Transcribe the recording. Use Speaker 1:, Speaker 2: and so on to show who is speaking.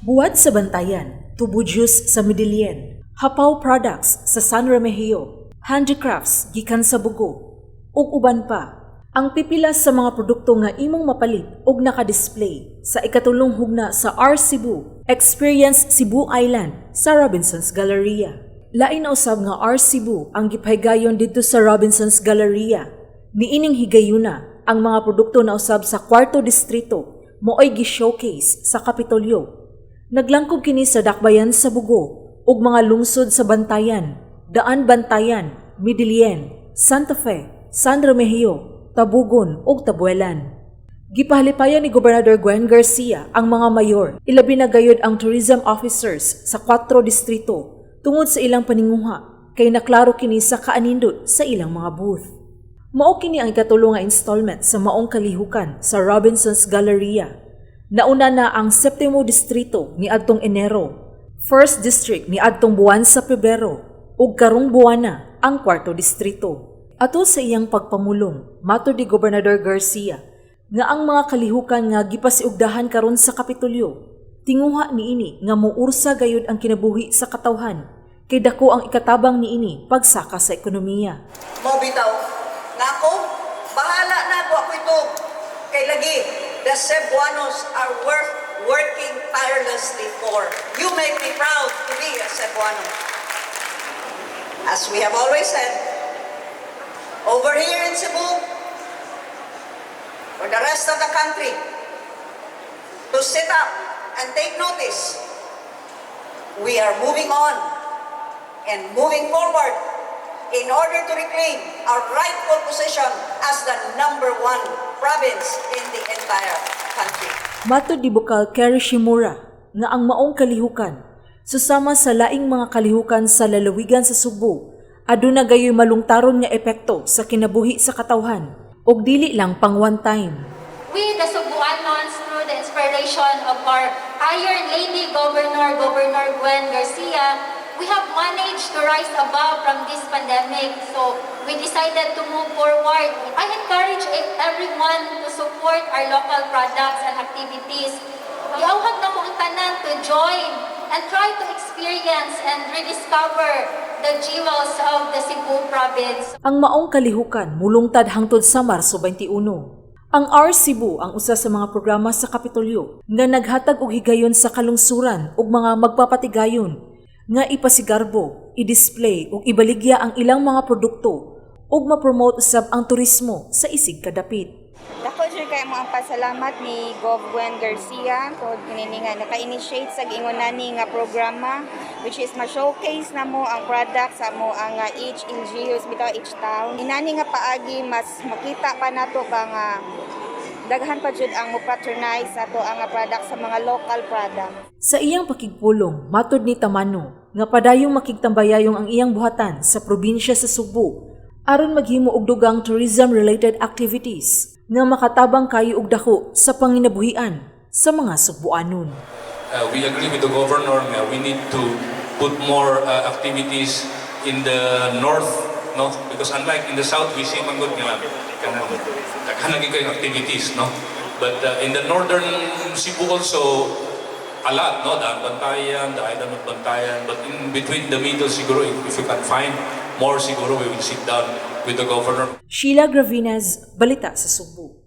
Speaker 1: Buwad sa Bantayan, Tubo Juice sa Midilien, Hapaw Products sa San Remigio, Handicrafts gikan sa Bugo, ug uban pa. Ang pipilas sa mga produkto nga imong mapalit ug naka-display sa ikatulong hugna sa R Cebu, Experience Cebu Island sa Robinsons Galleria. Lain na usab nga R Cebu ang gipaygayon didto sa Robinsons Galleria. Niining higayuna ang mga produkto na usab sa kwarto distrito mo'y gi-showcase sa Kapitolyo. Naglangkob kini sa dakbayan sa Bugo ug mga lungsod sa Bantayan, Daan Bantayan, Midilien, Santa Fe, San Remigio, Tabugon ug Tabuelan. Gipahalipayan ni Gobernador Gwen Garcia ang mga mayor, ilabi na gayud ang tourism officers sa 4 distrito tungod sa ilang paninguha kay naklaro kini sa kaanindot sa ilang mga booth. Mao kini ang ikatulong nga installment sa maong kalihukan sa Robinsons Galleria. Nauna na ang 7 distrito ni adtong Enero, 1st District ni adtong buwan sa Pebrero, ug karong buwan na ang 4 distrito. Ato sa iyang pagpamulong, matud ni Gobernador Garcia nga ang mga kalihukan nga gipasiugdahan karon sa Kapitolyo, tinguha niini nga muursa gayud ang kinabuhi sa katawhan kay dako ang ikatabang niini pagsaka sa ekonomiya.
Speaker 2: Mo bitaw, nako, bahala na ako ito kay lagi. The Cebuanos are working tirelessly for. You make me proud to be a Cebuano. As we have always said, over here in Cebu, for the rest of the country, to sit up and take notice, we are moving on and moving forward in order to reclaim our rightful position as the #1 province in the entire country.
Speaker 1: Matud ni Bukal Kerry Shimura nga ang maong kalihukan susama sa laing mga kalihukan sa lalawigan sa Subo aduna gayoy malungtaron nga epekto sa kinabuhi sa katawhan ug dili lang pang one time.
Speaker 3: We, the Cebuanos, through the inspiration of our Iron Lady Governor Gwen Garcia, we have managed to rise above from this pandemic. So we decided to move forward. I encourage everyone to support our local products and activities. Iawhag na mo ang tanan to join and try to experience and rediscover the jewels of the Cebu province.
Speaker 1: Ang maong kalihukan mulungtad hangtod sa Marso 21. Ang R Cebu ang usa sa mga programa sa Kapitolyo nga naghatag og higayon sa kalungsuran ug mga magpapatigayon nga ipasigarbo, i-display ug ibaligya ang ilang mga produkto ug ma-promote usab ang turismo sa isig kadapit.
Speaker 4: Dako jud kay mo ang pasalamat ni Gov. Gwen Garcia tungod kini nga naka-initiate sa giingonani nga programa which is ma-showcase na mo ang products sa mo ang each LGUs bitaw each town. Inani nga paagi mas makita pa nato ba nga daghan pa jud ang mo-patronize ato ang products sa mga local products.
Speaker 1: Sa iyang pakigpulong, matud ni Tamano nga padayong makigtambayayong ang iyang buhatan sa probinsya sa Subo aron maghimo og dugang tourism-related activities nga makatabang kayo og dako sa panginabuhian sa mga Subuanon.
Speaker 5: We agree with the governor na we need to put more activities in the north, no? Because unlike in the south, we see mangod nga kanang kayong activities, no? But in the northern Cebu also, a lot, no? Daan Bantayan, the island of Bantayan, but in between the middle, siguro, if we can find more, siguro we will sit down with the governor.
Speaker 1: Sheila Gravinez, Balita sa Subo.